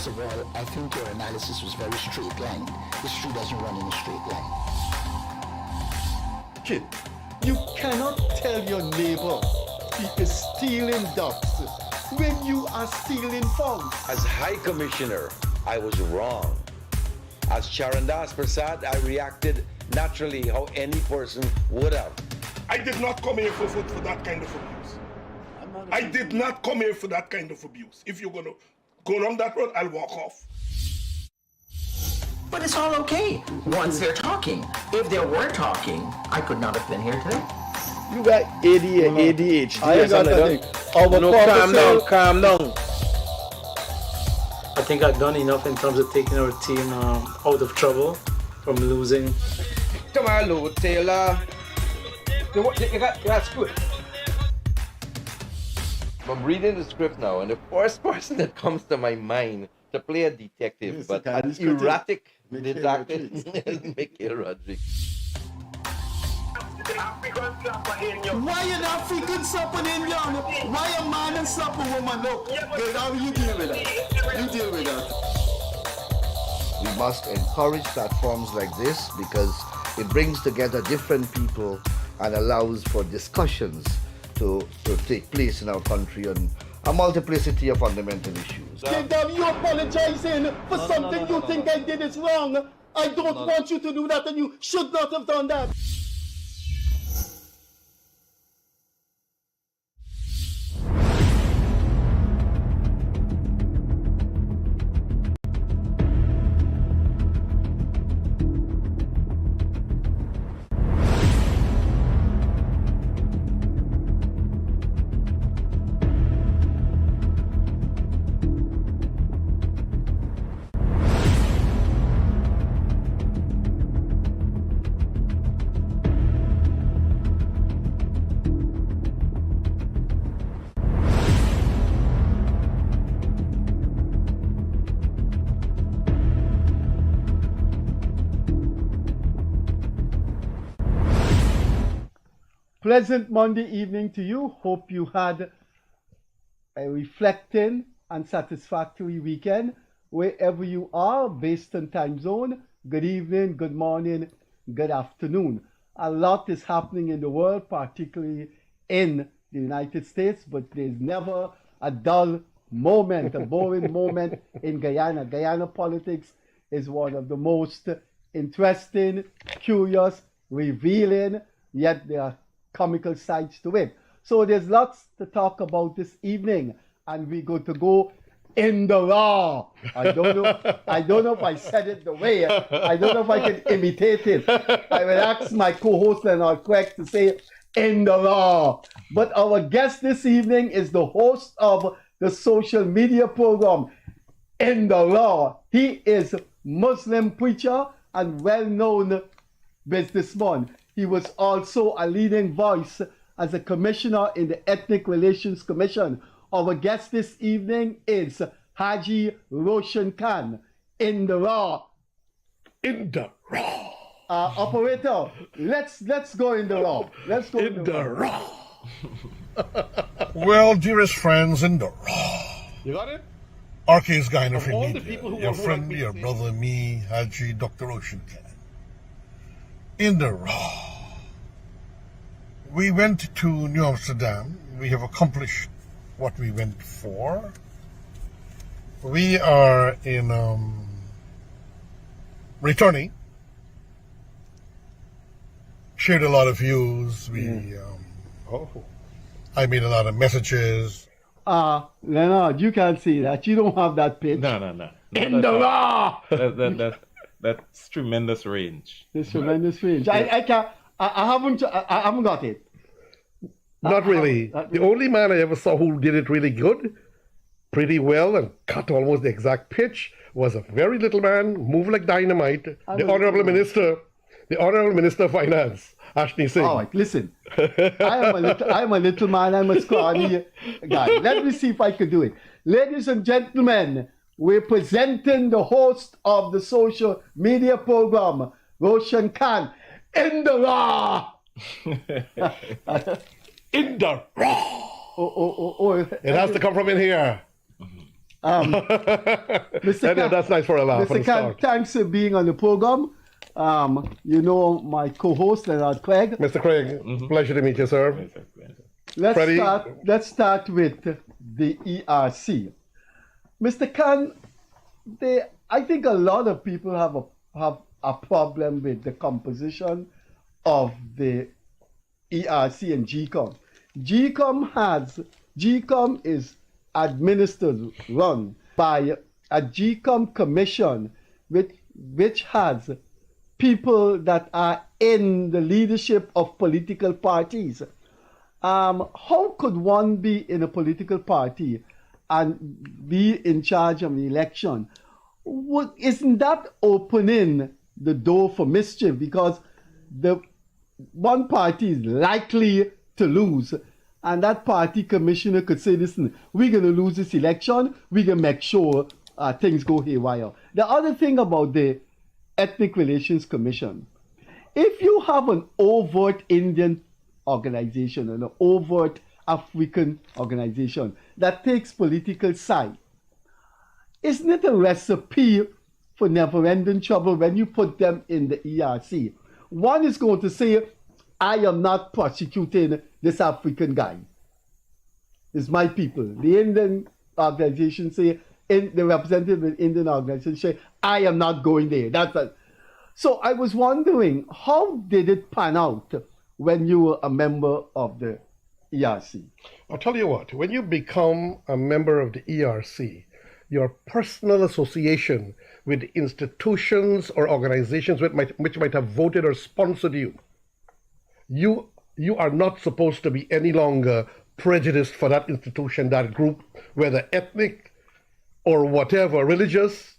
of all, I think your analysis was very straight line. History doesn't run in a straight line. Kid, you cannot tell your neighbor he is stealing ducks when you are stealing frogs. As High Commissioner, I was wrong. As Charandas Prasad, I reacted naturally how any person would have. I did not come here for that kind of abuse. I did not come here for that kind of abuse. If you're going to go down that road, I'll walk off. But it's all okay once they're talking. If they were talking, I could not have been here today. You got ADHD. I got nothing. Calm down. I think I've done enough in terms of taking our team out of trouble from losing. Come on, Lou Taylor. That's good. I'm reading the script now, and the first person that comes to my mind to play a detective, but an erratic detective, is Mickey Rodriguez. Why an African slap an Indian? Why a man and slap a woman? Look, good, how you deal with that? You deal with that. We must encourage platforms like this because it brings together different people and allows for discussions to take place in our country on a multiplicity of fundamental issues. Kingdom, you apologizing for something you think I did is wrong. I don't want you to do that, and you should not have done that. Pleasant Monday evening to you. Hope you had a reflecting and satisfactory weekend wherever you are based on time zone. Good evening, good morning, good afternoon. A lot is happening in the world, particularly in the United States, but there's never a dull moment, a boring moment in Guyana. Guyana politics is one of the most interesting, curious, revealing, yet there are comical sides to it. So there's lots to talk about this evening, and we're going to go in the raw. I don't know if I said it the way. I don't know if I can imitate it. I will ask my co-host Leonard to say in the raw. But our guest this evening is the host of the social media program In the Raw. He is Muslim preacher and well-known businessman. He was also a leading voice as a commissioner in the Ethnic Relations Commission. Our guest this evening is Haji Roshan Khan. In the Raw. In the Raw. Operator, let's go in the Raw. Let's go in the Raw. Well, dearest friends, in the Raw. You got it? RK's Guyana for all Media. the people who Your are friend, your brother, me, Haji, Dr. Roshan Khan. In the Raw. We went to New Amsterdam. We have accomplished what we went for. We are in returning. Shared a lot of views. I made a lot of messages. Leonard, you can't see that. You don't have that pitch. No. In the Raw. That's tremendous range. It's tremendous range. I haven't got it. Not really. The only man I ever saw who did it really good, pretty well, and cut almost the exact pitch was a very little man, moved like dynamite, the Honorable Minister of Finance, Ashni Singh. All right, listen. I'm a little man. I'm a scrawny guy. Let me see if I can do it. Ladies and gentlemen, we're presenting the host of the social media program, Roshan Khan, in the Raw. In the Raw. It has to come from in here. That's nice for a laugh. Mr. Khan, thanks for being on the program. You know my co-host, Leonard Craig. Mr. Craig, pleasure to meet you, sir. Let's start with the ERC. Mr. Khan, I think a lot of people have a problem with the composition of the ERC and GCOM. GCOM is administered, run by a GCOM commission which has people that are in the leadership of political parties. How could one be in a political party and be in charge of the election? Isn't that opening the door for mischief? Because the one party is likely to lose, and that party commissioner could say, listen, we're going to lose this election, we're going to make sure things go haywire. The other thing about the Ethnic Relations Commission, if you have an overt Indian organization and an overt African organization that takes political side, isn't it a recipe for never-ending trouble when you put them in the ERC? One is going to say, I am not prosecuting this African guy. It's my people. The Indian organization say, the representative of the Indian organization say, I am not going there. So I was wondering, how did it pan out when you were a member of the ERC? I'll tell you what, when you become a member of the ERC, your personal association with institutions or organizations which might have voted or sponsored you, you are not supposed to be any longer prejudiced for that institution, that group, whether ethnic or whatever, religious,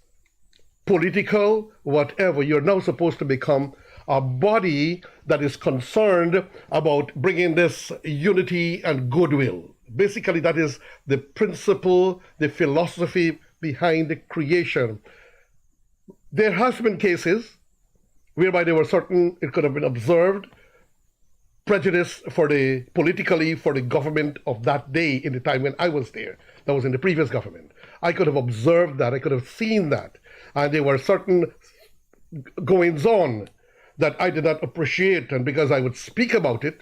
political, whatever. You're now supposed to become a body that is concerned about bringing this unity and goodwill. Basically, that is the principle, the philosophy behind the creation. There has been cases whereby there were certain, it could have been observed, prejudice for the government of that day in the time when I was there. That was in the previous government. I could have observed that, I could have seen that. And there were certain goings on that I did not appreciate, and because I would speak about it,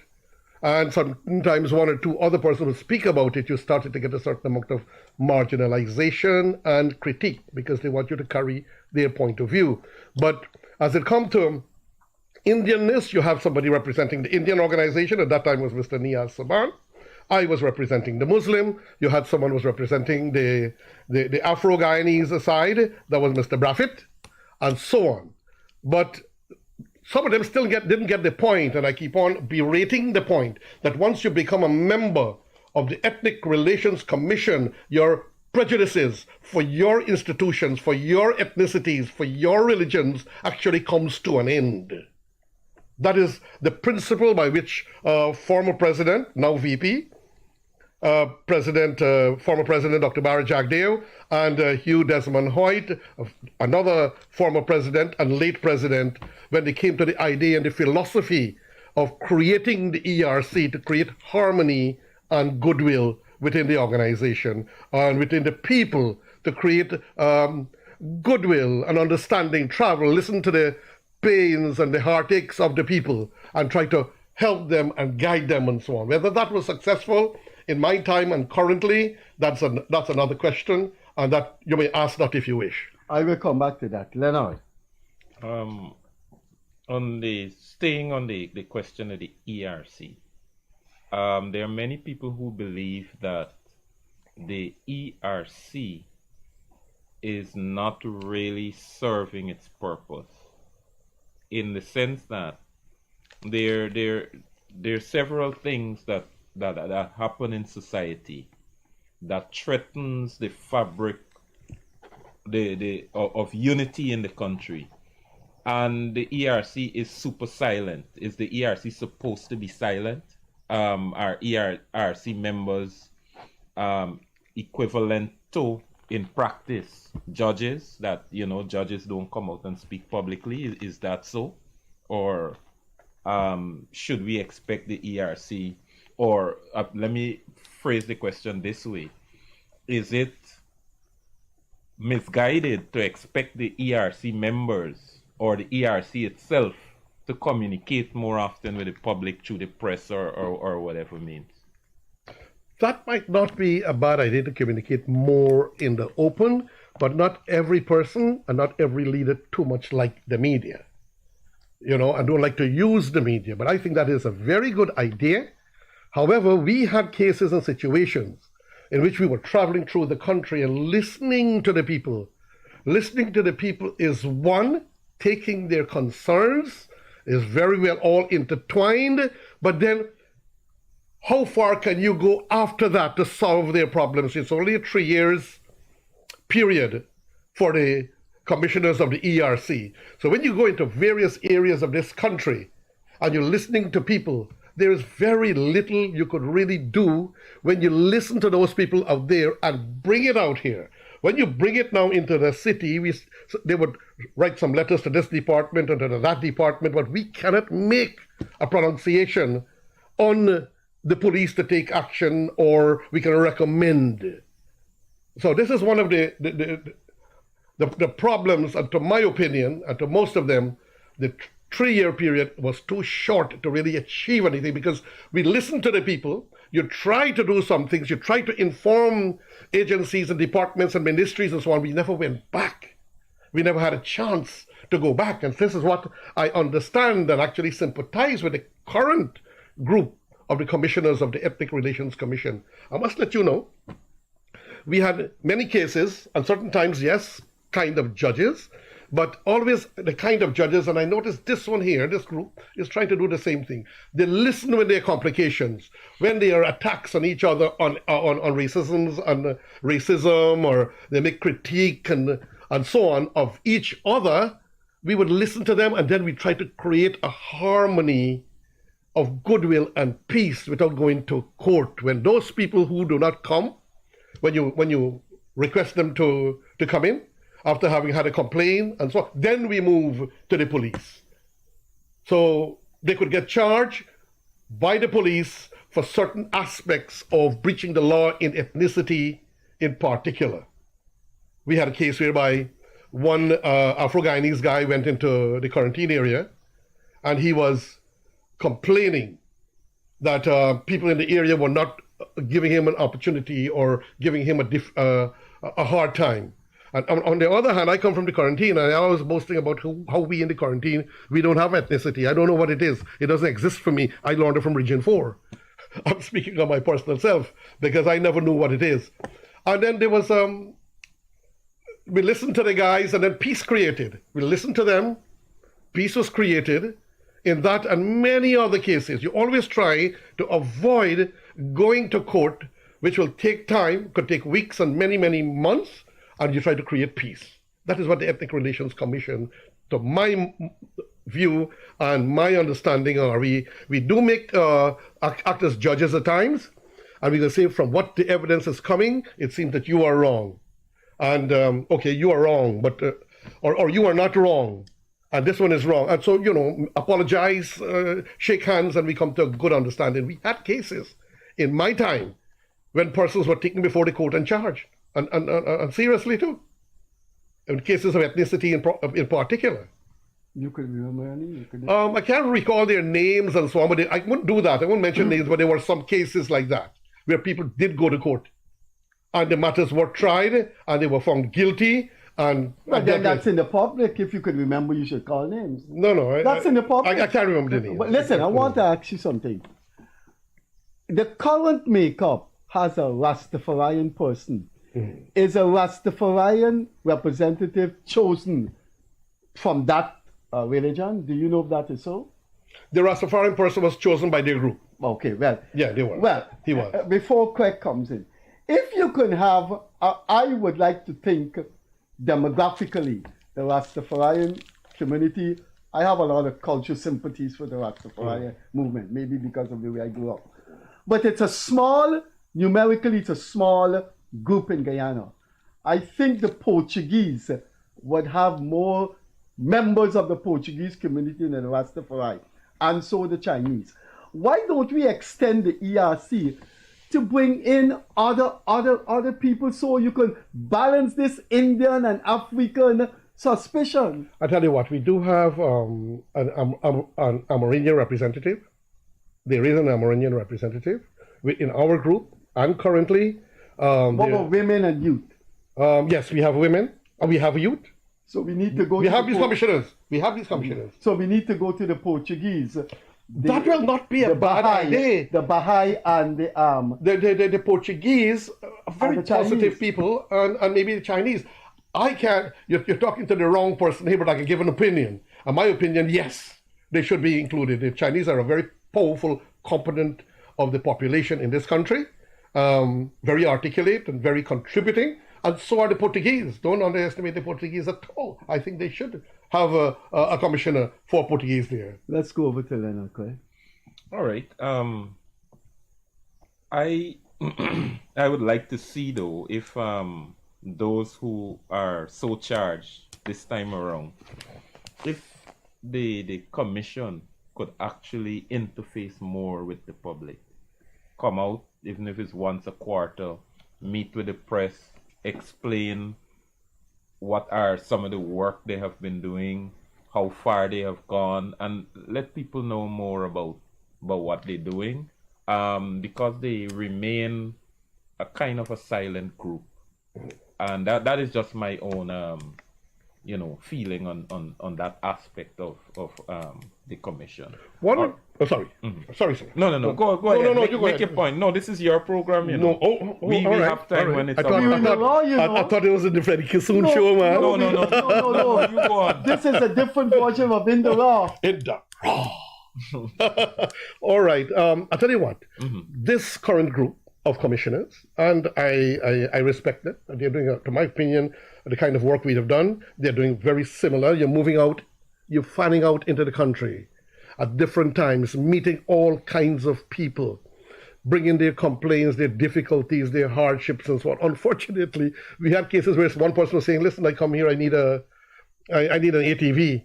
and sometimes one or two other persons would speak about it, you started to get a certain amount of marginalization and critique because they want you to carry their point of view. But as it comes to Indianness, you have somebody representing the Indian organization. At that time was Mr. Niyaz Saban. I was representing the Muslim. You had someone who was representing the Afro-Guyanese side. That was Mr. Braffett, and so on. But some of them still didn't get the point, and I keep on berating the point that once you become a member of the Ethnic Relations Commission, your prejudices for your institutions, for your ethnicities, for your religions actually comes to an end. That is the principle by which former president, now VP, former President Dr. Barry Jagdeo and Hugh Desmond Hoyt, another former president and late president, when they came to the idea and the philosophy of creating the ERC to create harmony and goodwill within the organization and within the people, to create goodwill and understanding, travel, listen to the pains and the heartaches of the people and try to help them and guide them and so on. Whether that was successful in my time and currently, that's another question, and that you may ask that if you wish. I will come back to that. Leonard. Staying on the question of the ERC, there are many people who believe that the ERC is not really serving its purpose, in the sense that there are several things that happen in society that threatens the fabric of unity in the country, and the ERC is super silent. Is the ERC supposed to be silent? Are ERC members equivalent to, in practice, judges, that judges don't come out and speak publicly? Is that so? Or should we expect the ERC, or let me phrase the question this way: is it misguided to expect the ERC members or the ERC itself to communicate more often with the public through the press or whatever means? That might not be a bad idea to communicate more in the open, but not every person and not every leader too much like the media, and don't like to use the media. But I think that is a very good idea. However, we had cases and situations in which we were traveling through the country and listening to the people. Listening to the people is one, taking their concerns is very well all intertwined, but then how far can you go after that to solve their problems? It's only a 3 years period for the commissioners of the ERC. So when you go into various areas of this country and you're listening to people, there is very little you could really do when you listen to those people out there and bring it out here. When you bring it now into the city, they would write some letters to this department and to that department, but we cannot make a pronunciation on the police to take action, or we can recommend. So this is one of the problems, and to my opinion, and to most of them, the 3-year period was too short to really achieve anything, because we listen to the people, you try to do some things, you try to inform agencies and departments and ministries and so on. We never went back. We never had a chance to go back. And this is what I understand and actually sympathize with the current group of the commissioners of the Ethnic Relations Commission. I must let you know, we had many cases, and certain times, yes, kind of judges, but always the kind of judges, and I noticed this one here, this group, is trying to do the same thing. They listen when there are complications, when there are attacks on each other on racism, or they make critique and so on of each other. We would listen to them, and then we try to create a harmony of goodwill and peace without going to court. When those people who do not come, when you request them to come in, after having had a complaint and so on, then we move to the police. So they could get charged by the police for certain aspects of breaching the law in ethnicity in particular. We had a case whereby one Afro-Guyanese guy went into the quarantine area, and he was complaining that people in the area were not giving him an opportunity or giving him a hard time. And on the other hand, I come from the quarantine, and I was boasting about how we in the quarantine, we don't have ethnicity. I don't know what it is. It doesn't exist for me. I learned it from Region 4. I'm speaking of my personal self, because I never knew what it is. And then there was, we listened to the guys, and then peace created. We listened to them, peace was created. In that and many other cases, you always try to avoid going to court, which will take time, could take weeks and many, many months, and you try to create peace. That is what the Ethnic Relations Commission, to my view and my understanding, are. We do make act as judges at times, and we can say from what the evidence is coming, it seems that you are wrong. And okay, you are wrong, but or you are not wrong, and this one is wrong. And so, apologize, shake hands, and we come to a good understanding. We had cases in my time when persons were taken before the court and charged. And seriously too, in cases of ethnicity in particular. You could remember any? I can't recall their names and so on, but I wouldn't do that. I won't mention names, but there were some cases like that where people did go to court, and the matters were tried, and they were found guilty. And but then that's in the public. If you could remember, you should call names. No, that's in the public. I can't remember the names. But listen, I want to ask you something. The current makeup has a Rastafarian person. Is a Rastafarian representative chosen from that religion? Do you know if that is so? The Rastafarian person was chosen by their group. Okay, well. Yeah, they were. Well, he was. Before Craig comes in, if you could have, I would like to think demographically, the Rastafarian community, I have a lot of cultural sympathies for the Rastafarian movement, maybe because of the way I grew up. But it's a small, numerically, it's a small group in Guyana. I think the Portuguese would have more members of the Portuguese community than the Rastafari, and so the Chinese. Why don't we extend the ERC to bring in other people so you can balance this Indian and African suspicion? I tell you what, we do have an Amerindian representative. There is an Amerindian representative in our group, and currently. What about women and youth? Yes, we have women and we have youth. So we need to go. We have these commissioners. We have these commissioners. So we need to go to the Portuguese. That will not be a bad idea. The Baha'i and the Portuguese are very positive people, and maybe the Chinese. I can't. You're talking to the wrong person here, but I can give an opinion. And my opinion, yes, they should be included. The Chinese are a very powerful component of the population in this country, very articulate and very contributing. And so are the Portuguese. Don't underestimate the Portuguese at all. I think they should have a commissioner for Portuguese there. Let's go over to Leonard, okay? All right. I I would like to see, though, if those who are so charged this time around, if the commission could actually interface more with the public, come out, even if it's once a quarter, meet with the press, explain what are some of the work they have been doing, how far they have gone, and let people know more about what they're doing, because they remain a kind of a silent group, and that is just my own feeling on that aspect of the commission. Sorry, sir. No. Go ahead. Make your point. No, this is your program. You know. We have time when it's. I thought it was in the Freddie Kissoon Show, man. No. You go on. This is a different version of In the Raw. In the Raw. All right. I'll tell you what. This current group of commissioners, and I respect them. They're doing, to my opinion, the kind of work we have done. They're doing very similar. You're moving out, you're fanning out into the country at different times, meeting all kinds of people, bringing their complaints, their difficulties, their hardships, and so on. Unfortunately, we had cases where one person was saying, "Listen, I come here, I need an ATV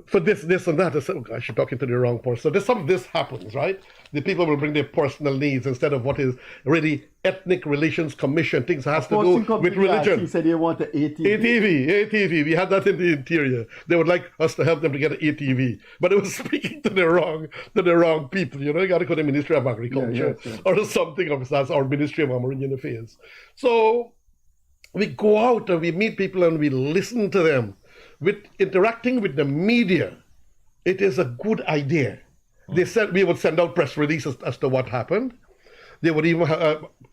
for this, and that." I said, "Oh gosh, you're talking to the wrong person." So some of this happens, right? The people will bring their personal needs instead of what is really ethnic relations commission. Things has to do with religion. He said they want an ATV. We had that in the interior. They would like us to help them to get an ATV, but it was speaking to the wrong people. You got to go to the Ministry of Agriculture or something of that, or Ministry of Amerindian Affairs. So we go out and we meet people and we listen to them. With interacting with the media, it is a good idea. They said we would send out press releases as to what happened. They would even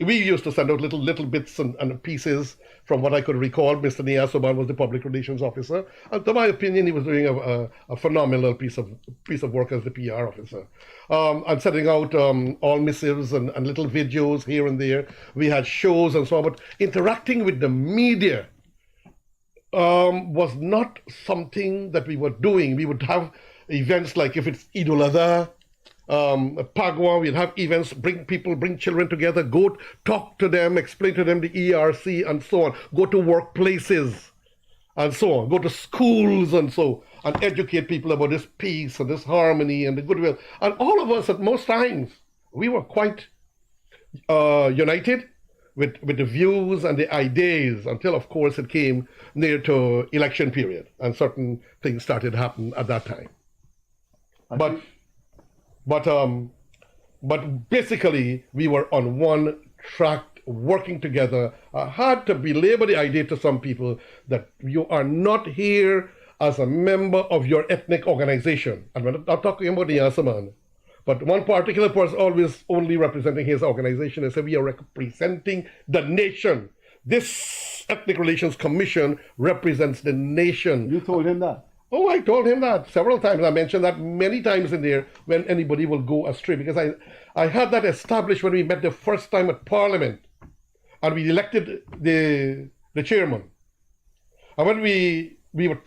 we used to send out little bits and pieces from what I could recall. Mr. Niasoban was the public relations officer, and to my opinion, he was doing a phenomenal piece of work as the PR officer. And sending out all missives and little videos here and there. We had shows and so on, but interacting with the media was not something that we were doing. We would have events like if it's Eid al-Adha, Pagwa, we'd have events, bring children together, go talk to them, explain to them the ERC and so on, go to workplaces and so on, go to schools and educate people about this peace and this harmony and the goodwill. And all of us at most times, we were quite united with the views and the ideas until, of course, it came near to election period and certain things started to happen at that time. But basically, we were on one track, working together. I had to belabor the idea to some people that you are not here as a member of your ethnic organization. And we're not talking about the Yasaman, but one particular person always only representing his organization. They say we are representing the nation. This Ethnic Relations Commission represents the nation. You told him that? Oh, I told him that several times. I mentioned that many times in there when anybody will go astray, because I had that established when we met the first time at Parliament and we elected the chairman. And when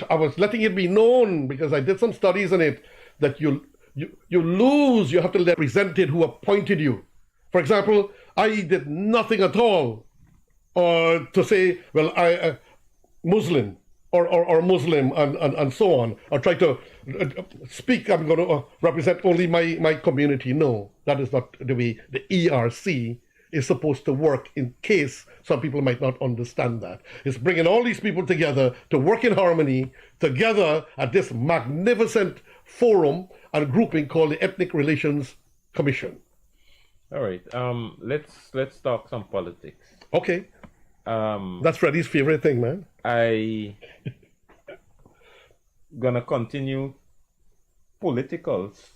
I was letting it be known, because I did some studies on it, that you have to represent it who appointed you. For example, I did nothing at all to say, well, I Muslim. Or Muslim and so on, or try to speak, I'm going to represent only my community. No, that is not the way the ERC is supposed to work, in case some people might not understand that. It's bringing all these people together to work in harmony together at this magnificent forum and grouping called the Ethnic Relations Commission. All right. Let's talk some politics. Okay. That's Freddie's favorite thing, man. I gonna continue politicals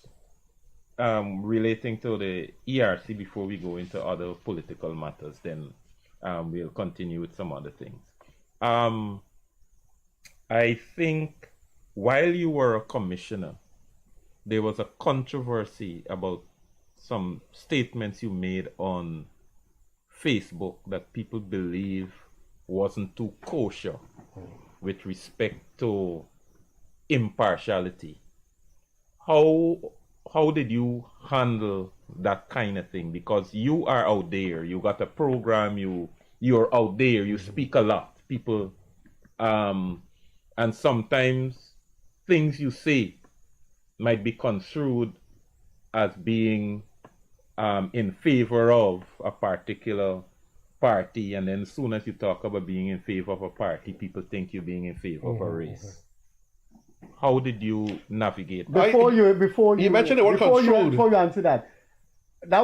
relating to the ERC before we go into other political matters. Then we'll continue with some other things. I think while you were a commissioner, there was a controversy about some statements you made on Facebook that people believe wasn't too kosher with respect to impartiality. How did you handle that kind of thing? Because you are out there, you got a program, you're out there, you speak a lot, people, and sometimes things you say might be construed as being in favor of a particular party, and then as soon as you talk about being in favor of a party, people think you're being in favor of a race. How did you navigate that? Before you mentioned the word construed. Before you answer that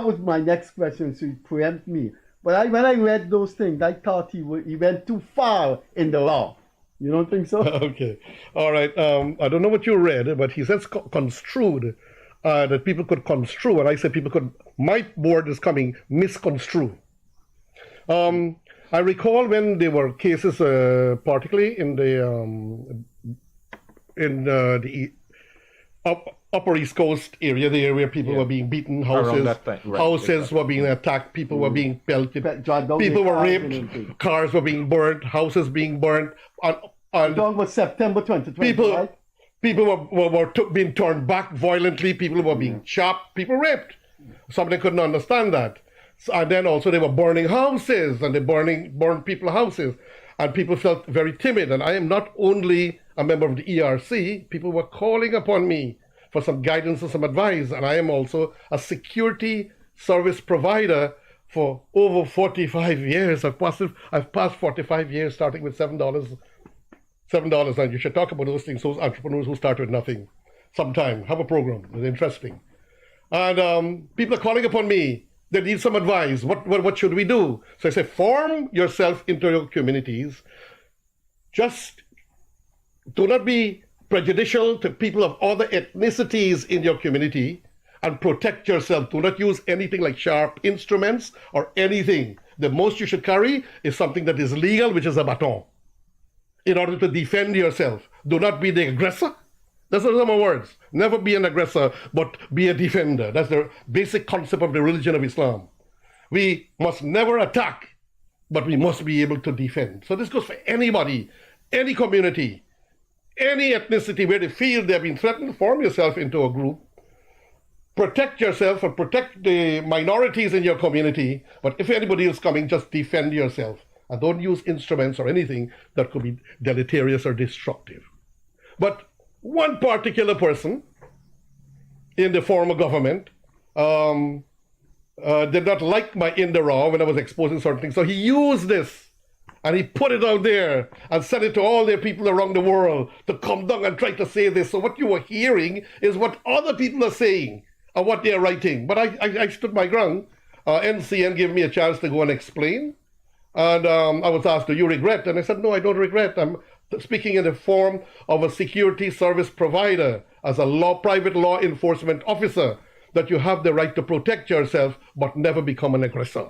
was my next question, so you preempt me. But when I read those things, I thought he went too far in the law. You don't think so? Okay. All right. I don't know what you read, but he says construed, that people could construe, and I said people could, my word is coming, misconstrue. I recall when there were cases, particularly in the Upper East Coast area, the area people were being beaten, houses were being attacked, people were being pelted, people were raped, cars were being burnt, houses being burnt. Talking about September 2020, people were being turned back violently, people were being chopped, people raped. Somebody couldn't understand that. And then also they were burning houses, and they burned people's houses, and people felt very timid. And I am not only a member of the ERC, people were calling upon me for some guidance and some advice, and I am also a security service provider for over 45 years. I've passed 45 years, starting with $7. And you should talk about those things, those entrepreneurs who start with nothing. Sometime, have a program, it's interesting. And people are calling upon me. They need some advice. What should we do? So I say, form yourself into your communities. Just do not be prejudicial to people of other ethnicities in your community, and protect yourself. Do not use anything like sharp instruments or anything. The most you should carry is something that is legal, which is a baton, in order to defend yourself. Do not be the aggressor. Those are my words. Never be an aggressor, but be a defender. That's the basic concept of the religion of Islam. We must never attack, but we must be able to defend. So this goes for anybody, any community, any ethnicity where they feel they've been threatened. Form yourself into a group. Protect yourself and protect the minorities in your community. But if anybody is coming, just defend yourself. And don't use instruments or anything that could be deleterious or destructive. But one particular person in the former government did not like my in the raw when I was exposing certain things. So he used this and he put it out there and sent it to all their people around the world to come down and try to say this. So what you were hearing is what other people are saying and what they're writing. But I stood my ground. NCN gave me a chance to go and explain. And I was asked, do you regret? And I said, no, I don't regret. I'm speaking in the form of a security service provider, as a private law enforcement officer, that you have the right to protect yourself, but never become an aggressor.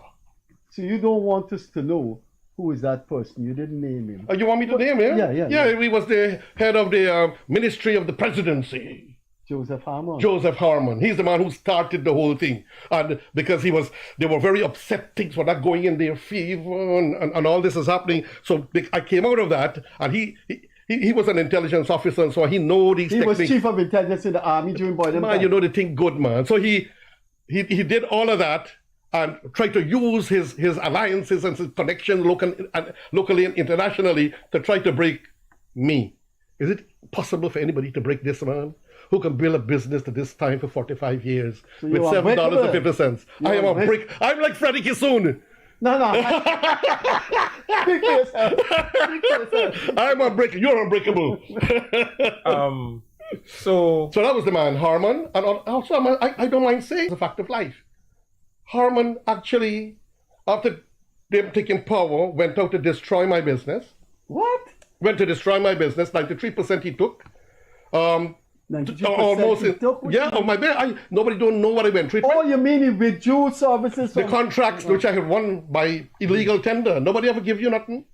So you don't want us to know who is that person? You didn't name him. You want me to name him? Yeah. He was the head of the Ministry of the Presidency. Joseph Harmon. Joseph Harmon. He's the man who started the whole thing. And because they were very upset, things were not going in their favor, and all this is happening. So I came out of that, and he was an intelligence officer, and so he know these techniques. He was chief of intelligence in the army during Boyden. Man, you know the thing good, man. So he did all of that and tried to use his alliances and his connection locally and internationally to try to break me. Is it possible for anybody to break this man? who can build a business to this time for 45 years So with you're $7.50. I am a brick. I'm like Freddie Kissoon. No. Speak for yourself. Speak for yourself. I'm unbreakable. You're unbreakable. So So that was the man, Harman. And also, I don't mind saying it's a fact of life. Harman actually, after them taking power, went out to destroy my business. What? Went to destroy my business. 93% he took. 92% Almost. he took? What Yeah, you on my bed. Nobody don't know what I went through. Oh, you mean he withdrew services The from... contracts which I had won by illegal tender. Nobody ever give you nothing.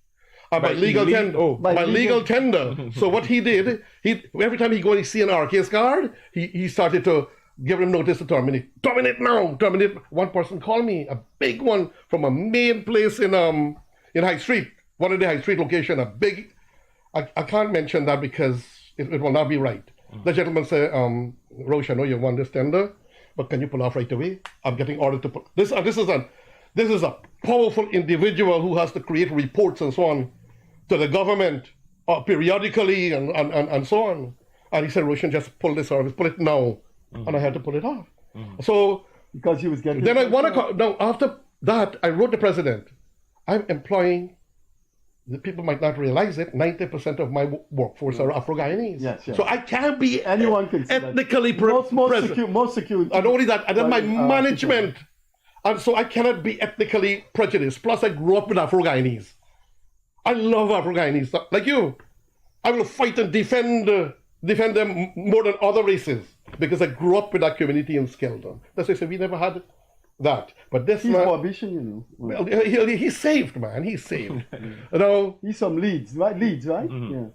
By legal tender. By legal tender. So what he did, every time he go and see an RK's card, he started to give him notice to terminate. Terminate now. Terminate. One person called me, a big one from a main place in High Street, one of the High Street location, a big. I can't mention that because it will not be right. The gentleman said, Roshan, I know you won this tender, but can you pull off right away? I'm getting ordered to put this. This is a powerful individual who has to create reports and so on to the government periodically and so on. And he said, Roshan, just pull this off, pull it now. And I had to pull it off. So because he was getting... Then I want to... Now, after that, I wrote the president. I'm employing... The people might not realize it. 90% of my workforce are Afro-Guyanese. Yes. So I can't be anyone can ethnically present. Most secure. And only that, and then my management. And so I cannot be ethnically prejudiced. Plus, I grew up with Afro-Guyanese. I love Afro-Guyanese. Like you. I will fight and defend them more than other races because I grew up with that community in Skeldon. That's why I said we never had that. But this he's man... Bobbition, you know. Well, he's saved, man. He's saved. You know... He's from Leeds, right? Leeds, right? Yeah.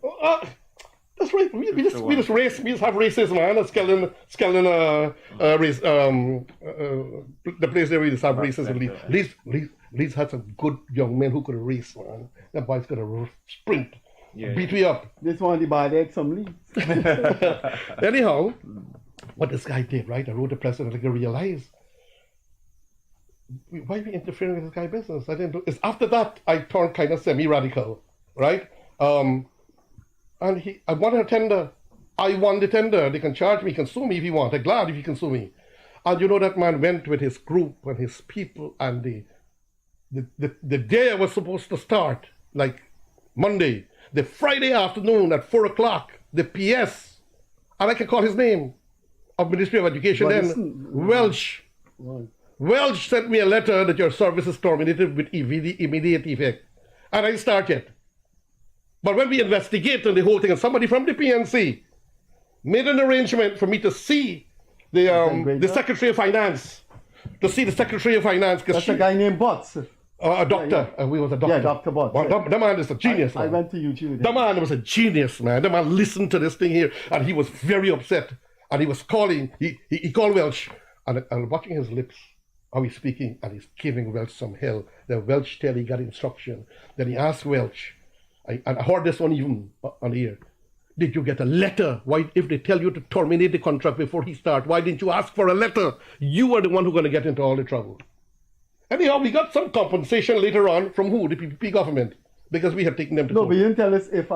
That's right. We just have races, man. Skeldon, race, the place there we just have races in Leeds. Leeds had some good young men who could race, man. That boy's got a sprint. Beat me up. This one, the bad egg, some Leeds. Anyhow, what this guy did, right? I wrote the president, I realized, why are we interfering with this guy's business? I didn't do. It's after that I turned kind of semi-radical, right? And I won a tender. I won the tender. They can charge me, can sue me if you want. I'm glad if you can sue me. And you know that man went with his group and his people, and the day I was supposed to start, like Monday, the Friday afternoon at 4 o'clock, the PS, and I can call his name, of Ministry of Education then, Welch. Right. Welch sent me a letter that your service is terminated with immediate effect. And I started. But when we investigated the whole thing, and somebody from the PNC made an arrangement for me to see the Secretary of Finance. To see the Secretary of Finance. That's a guy named Butts. A doctor. We was a doctor. Yeah, Dr. Butts. Well, that man is a genius. I went to YouTube. The man was a genius, man. The man listened to this thing here, and he was very upset. And he was calling, he called Welch, and I'm watching his lips, how he's speaking, and he's giving Welch some hell. Then Welch tell he got instruction. Then he asked Welch, and I heard this one even on here, did you get a letter? Why, if they tell you to terminate the contract before he start, why didn't you ask for a letter? You are the one who's going to get into all the trouble. Anyhow, we got some compensation later on from who? The PPP government, because we had taken them to court. No, but you didn't tell us if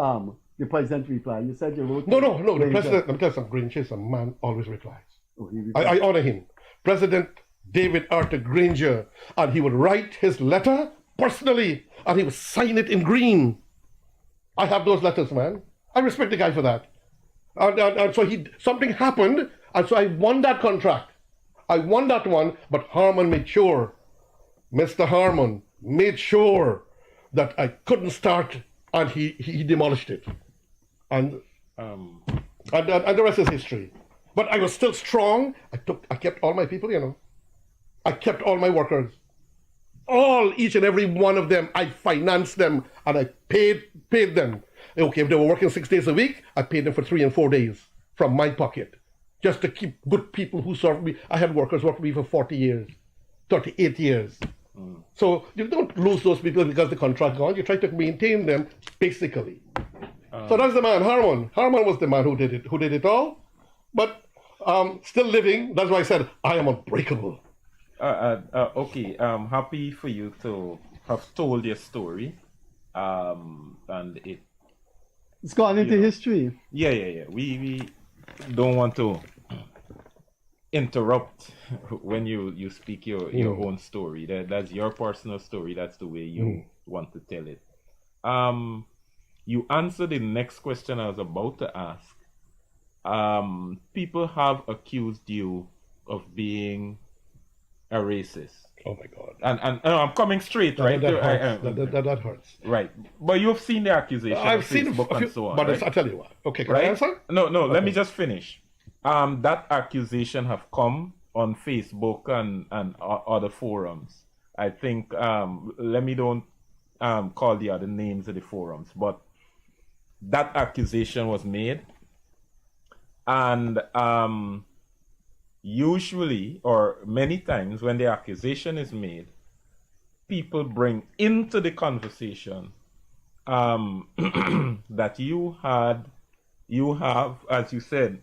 the president replied. You said you wrote... No, the president, let me tell you something, Granger, a man always replies. Oh, he replies. I honor him. President David Arthur Granger, and he would write his letter personally, and he would sign it in green. I have those letters, man. I respect the guy for that. And so something happened, and so I won that contract. I won that one, but Harman made sure, Mr. Harman made sure that I couldn't start, and he demolished it. And the rest is history. But I was still strong. I kept all my people, you know. I kept all my workers. Each and every one of them, I financed them, and I paid them. Okay, if they were working 6 days a week, I paid them for 3 and 4 days from my pocket, just to keep good people who served me. I had workers work for me for 40 years, 38 years. So you don't lose those people because the contract gone. You try to maintain them, basically. So that's the man, Harman. Harman was the man who did it all. But still living. That's why I said I am unbreakable. Okay. I'm happy for you to have told your story, and it's gone into history. Yeah. don't want to interrupt when you speak your own story. That's your personal story. That's the way you want to tell it. You answered the next question I was about to ask. People have accused you of being a racist. Oh my God! And I'm coming straight, right? That hurts. Right, but you've seen the accusation. I've seen Facebook a few, and so on. but Right? I'll tell you what. Okay, can I Right? answer? No. Okay. Let me just finish. That accusation have come on Facebook and other forums. I think. Let me don't call the other names of the forums, but that accusation was made, and usually or many times when the accusation is made, people bring into the conversation that you have, as you said,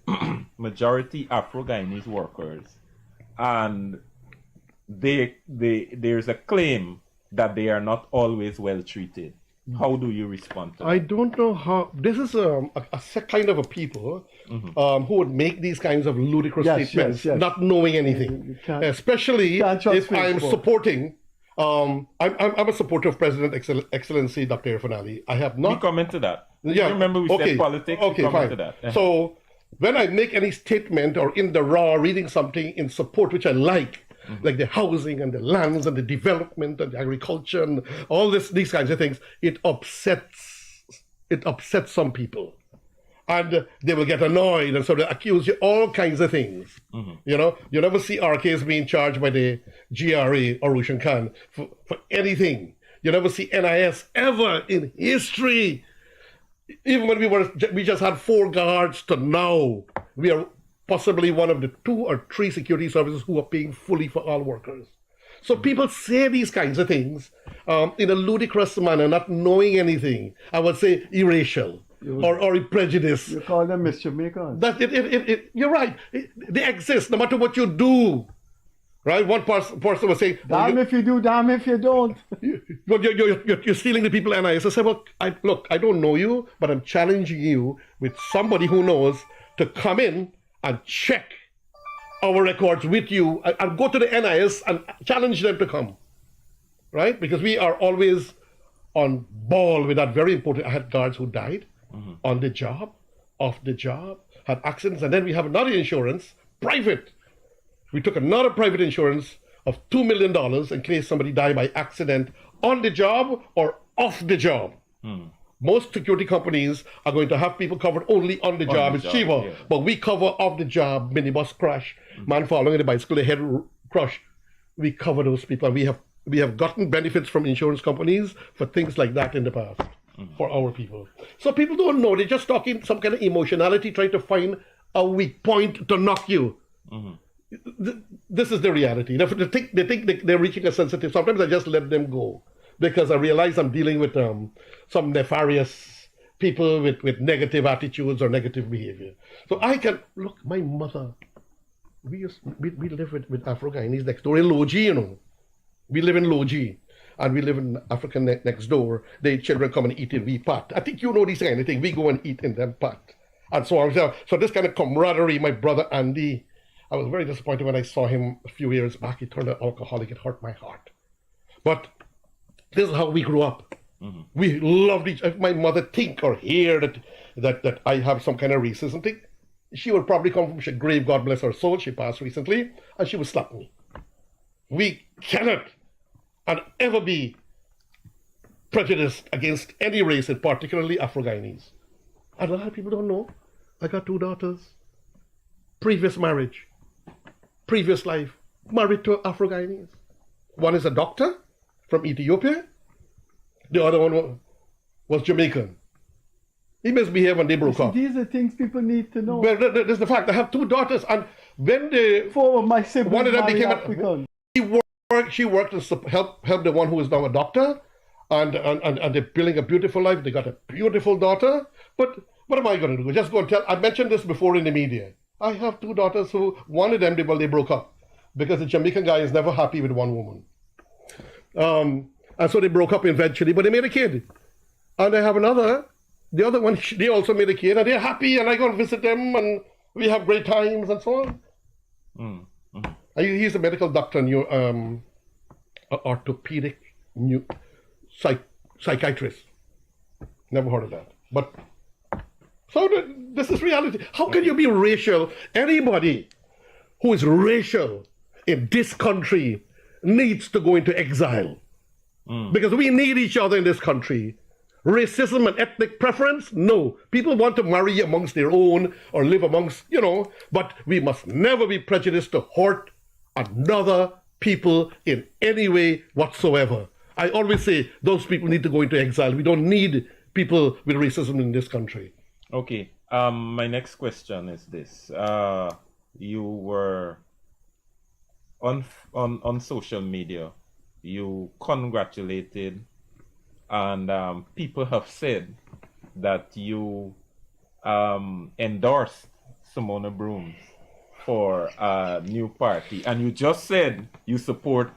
majority Afro-Guyanese workers, and there's a claim that they are not always well treated. How do you respond to that? I don't know how. This is a kind of a people who would make these kinds of ludicrous statements, not knowing anything. Especially if I'm supporting. I'm a supporter of President Excellency Dr. Irfaan Ali. I have not. We comment to that. Yeah. Remember we said politics. Okay, we comment fine. to that. So when I make any statement or in the raw reading something in support which I like the housing and the lands and the development and the agriculture and all these kinds of things, it upsets some people, and they will get annoyed, and so they accuse you all kinds of things. You know, you never see RKs being charged by the GRA or Roshan Khan for anything. You never see NIS ever in history. Even when we just had 4 guards to now, we are possibly one of the 2 or 3 security services who are paying fully for all workers. So people say these kinds of things in a ludicrous manner, not knowing anything. I would say irracial or prejudice. You call them Mr. Makers. You're right. They exist no matter what you do. Right? One person was saying, damn if you do, damn if you don't. You're stealing the people NIS. I said, well, look, I don't know you, but I'm challenging you with somebody who knows to come in and check our records with you and go to the NIS and challenge them to come. Right? Because we are always on ball with that very important. I had guards who died on the job, off the job, had accidents, and then we have another insurance, private. We took another private insurance of $2 million in case somebody died by accident on the job or off the job. Most security companies are going to have people covered only on the job. It's cheaper. Yeah. But we cover off the job, minibus crash, man falling in the bicycle, the head crush. We cover those people. And we have gotten benefits from insurance companies for things like that in the past for our people. So people don't know. They're just talking some kind of emotionality, trying to find a weak point to knock you. This is the reality. They think they're reaching a sensitive. Sometimes I just let them go, because I realize I'm dealing with some nefarious people with negative attitudes or negative behavior. So I can look. My mother, we live with Afro-Guyanese next door in Loji. You know, we live in Loji, and we live in Africa next door. The children come and eat in we pot. I think you know these kind of things. We go and eat in them pot, and so on. So this kind of camaraderie. My brother Andy, I was very disappointed when I saw him a few years back. He turned an alcoholic. It hurt my heart, but this is how we grew up. We loved each other. If my mother think or hear that I have some kind of racism thing, she would probably come from grave, God bless her soul. She passed recently, and she would slap me. We cannot and ever be prejudiced against any race, and particularly Afro-Guyanese. And a lot of people don't know. I got 2 daughters. Previous marriage, previous life, married to Afro-Guyanese. One is a doctor from Ethiopia. The other one was Jamaican. He misbehaved when they broke up. These are things people need to know. Well, that's the fact. I have 2 daughters, and when four of my siblings one of them became African. She worked to help the one who is now a doctor, and they're building a beautiful life. They got a beautiful daughter. But what am I going to do? Just go and tell? I mentioned this before in the media. I have 2 daughters who, one of them, they broke up because the Jamaican guy is never happy with one woman. And so they broke up eventually, but they made a kid. And I have the other one, they also made a kid, and they're happy, and I go and visit them, and We have great times and so on. He's a medical doctor, an orthopedic psychiatrist. Never heard of that. But so this is reality. How can you be racial? Anybody who is racial in this country needs to go into exile. Because we need each other in this country. Racism and ethnic preference? No. People want to marry amongst their own or live amongst, but we must never be prejudiced to hurt another people in any way whatsoever. I always say those people need to go into exile. We don't need people with racism in this country. Okay. My next question is this. You were on social media. You congratulated, and people have said that you endorsed Simona Brooms for a new party, and you just said you support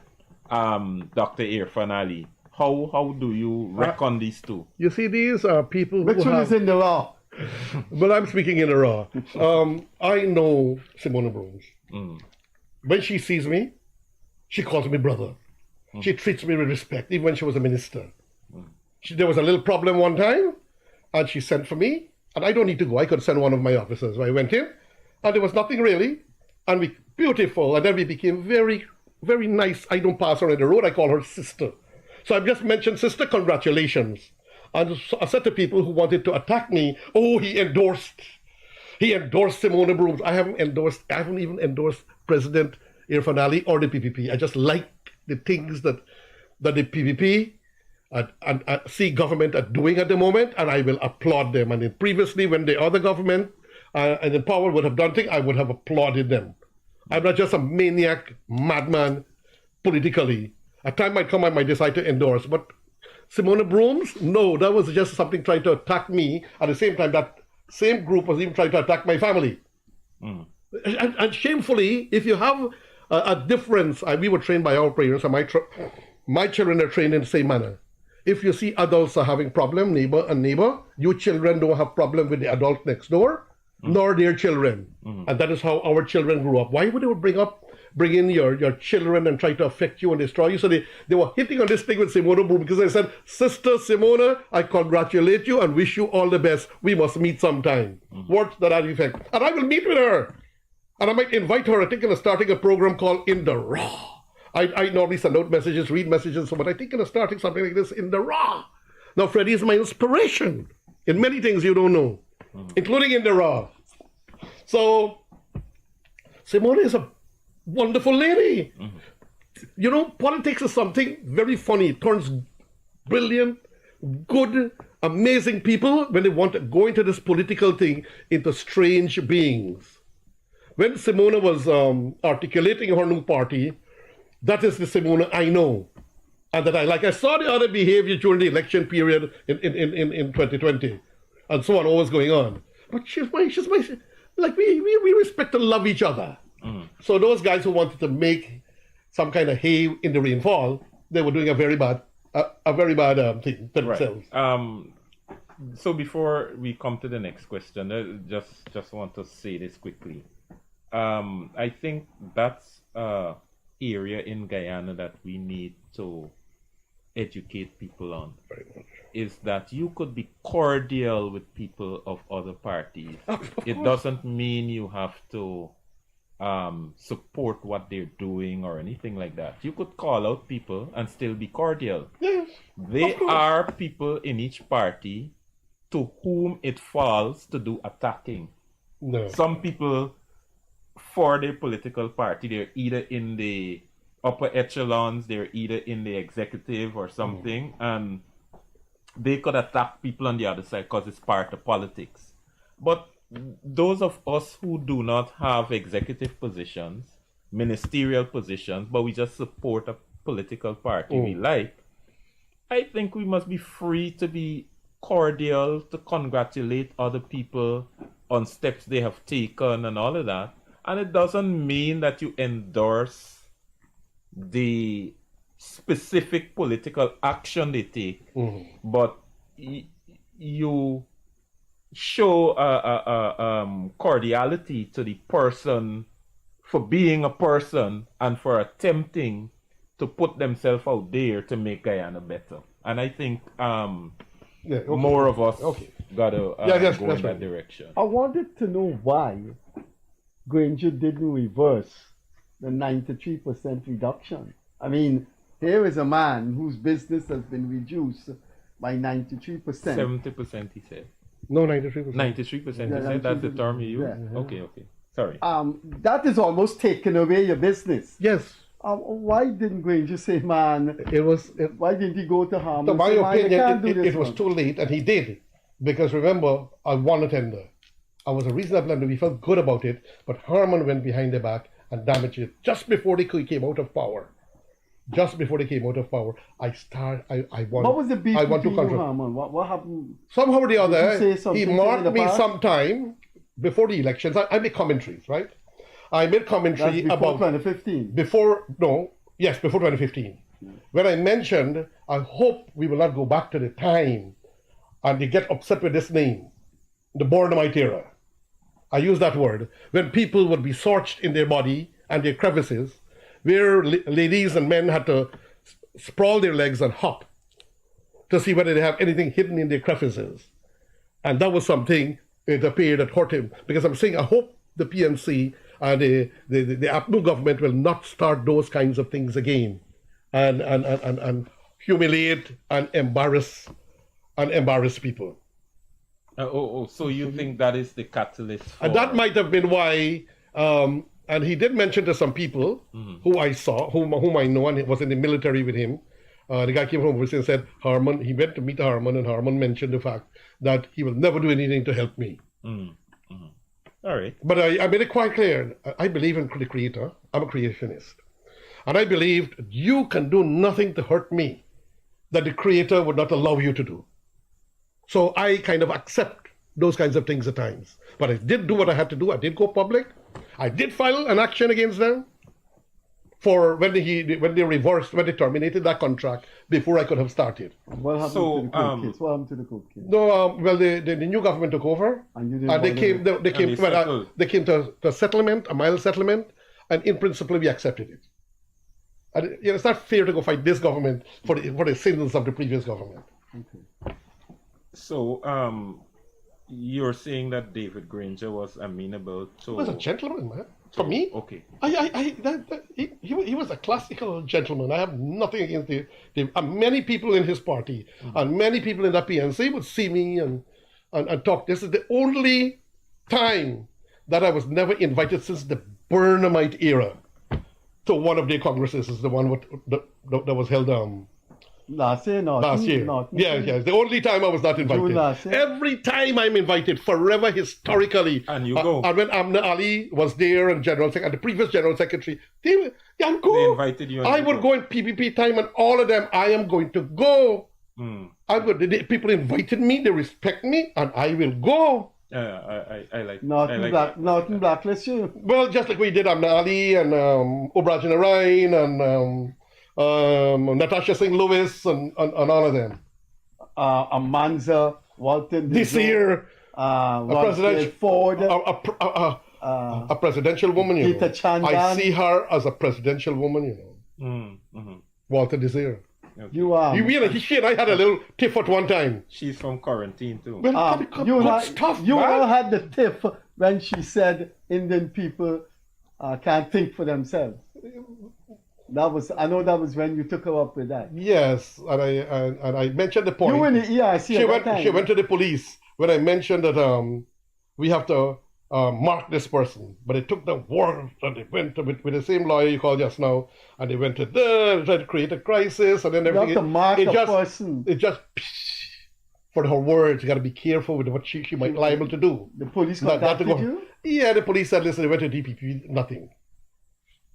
Dr. Irfan Ali. How do you reckon these two? You see, these are people Which one is in the raw? Well, I'm speaking in the raw. I know Simona Brooms. When she sees me, she calls me brother. She treats me with respect, even when she was a minister. There was a little problem one time, and she sent for me, and I don't need to go. I could send one of my officers. So I went in, and there was nothing really, and we beautiful, and then we became very, very nice. I don't pass her on the road. I call her sister. So I've just mentioned sister, congratulations. And I said to people who wanted to attack me, oh, he endorsed Simona Brooms. I haven't even endorsed President Irfan Ali or the PPP. I just like the things that the PPP and see government are doing at the moment, and I will applaud them. And then previously, when the other government and the power would have done things, I would have applauded them. I'm not just a maniac, madman, politically. A time might come I might decide to endorse, but Simona Brooms, no, that was just something trying to attack me. At the same time, that same group was even trying to attack my family. And shamefully, if you have a difference, we were trained by our parents, and my children are trained in the same manner. If you see adults are having problem, neighbor and neighbor, you children don't have problem with the adult next door, nor their children. And that is how our children grew up. Why would they bring in your children and try to affect you and destroy you? So they were hitting on this thing with Simona Brooms because they said, Sister Simona, I congratulate you and wish you all the best. We must meet sometime. Words to that effect. And I will meet with her. And I might invite her, I think, in starting a program called In the Raw. I normally send out messages, read messages, but I think in starting something like this, In the Raw. Now, Freddie is my inspiration in many things you don't know, including In the Raw. So, Simona is a wonderful lady. Politics is something very funny. It turns brilliant, good, amazing people when they want to go into this political thing into strange beings. When Simona was articulating her new party, that is the Simona I know and that I like. I saw the other behavior during the election period in 2020 and so on, always going on. But she's my like we respect and love each other. So those guys who wanted to make some kind of hay in the rainfall, they were doing a very bad thing to themselves. So before we come to the next question, I just want to say this quickly. I think that's an area in Guyana that we need to educate people on. Very much. Is that you could be cordial with people of other parties. It doesn't mean you have to support what they're doing or anything like that. You could call out people and still be cordial. Yes, they are people in each party to whom it falls to do attacking. No. Some people for their political party, they're either in the upper echelons, they're either in the executive or something, and they could attack people on the other side because it's part of politics. But those of us who do not have executive positions, ministerial positions, but we just support a political party we like, I think we must be free to be cordial, to congratulate other people on steps they have taken and all of that. And it doesn't mean that you endorse the specific political action they take, but you show cordiality to the person for being a person and for attempting to put themselves out there to make Guyana better. And I think more of us gotta go in that direction. I wanted to know why Granger didn't reverse the 93% reduction. I mean, here is a man whose business has been reduced by 93%. 70%, he said. No, 93%. 93%, he said. That's the term you use? Yeah. Okay. Sorry. That is almost taking away your business. Yes. Why didn't Granger say, man, why didn't he go to Harman? To my opinion, it it was too late, and he did. Because remember, I won a tender. I was a reasonable lender. We felt good about it, but Harman went behind the back and damaged it just before they came out of power. Just before they came out of power, I won. What was the beef I won between to you, Harman? What happened? Somehow or the other, he marked me past? sometime before the elections. I made commentaries, right? I made commentary before about 2015. Before 2015. When I mentioned, I hope we will not go back to the time and they get upset with this name, the Bornamite era. I use that word. When people would be searched in their body and their crevices, where ladies and men had to sprawl their legs and hop to see whether they have anything hidden in their crevices. And that was something, it appeared, that hurt him. Because I'm saying, I hope the PNC and the APNU government will not start those kinds of things again and humiliate and embarrass people. So you think that is the catalyst for... And that might have been why, and he did mention to some people who I saw, whom I know, and it was in the military with him. The guy came home and said, Harman, he went to meet Harman, and Harman mentioned the fact that he will never do anything to help me. All right. But I made it quite clear. I believe in the Creator. I'm a creationist. And I believed you can do nothing to hurt me that the Creator would not allow you to do. So I kind of accept those kinds of things at times. But I did do what I had to do. I did go public. I did file an action against them for when they terminated that contract before I could have started. What happened to the court case? What happened to the court case? No, well, the new government took over, and they came to a settlement, a mild settlement, and in principle we accepted it. And it's not fair to go fight this government for the sins of the previous government. Okay. So, you're saying that David Granger was amenable to... He was a gentleman, man. For me? Okay. He was a classical gentleman. I have nothing against many people in his party and many people in the PNC would see me and talk. This is the only time that I was never invited since the Burnhamite era to one of their congresses. Is the one that was held last year. Yeah. The only time I was not invited. Every time I'm invited, forever, historically. And you go. And when Amna Ali was there and the previous General Secretary, they invited you. I would go in PPP time and all of them, I am going to go. People invited me, they respect me, and I will go. I like Not blacklist you. Well, just like we did Amna Ali and Obraj Narain and Natasha Singh Lewis and all of them. Amanza, Walton Desir, Ford, a presidential woman, you know. Chandan. I see her as a presidential woman, you know. Walter Desir. Okay. You are. She and I had a little tiff at one time. She's from quarantine too. Well, you all had the tiff when she said Indian people can't think for themselves. I know that was when you took her up with that. Yes, and I mentioned the point. You were in the ERC She went to the police when I mentioned that we have to mark this person, but they took the word and they went with the same lawyer you called just now, and they went to try to create a crisis, and then everything. You have to mark a person. It just for her words. You got to be careful with what she might be liable to do. The police contacted you? Yeah, the police said, listen, they went to DPP, nothing.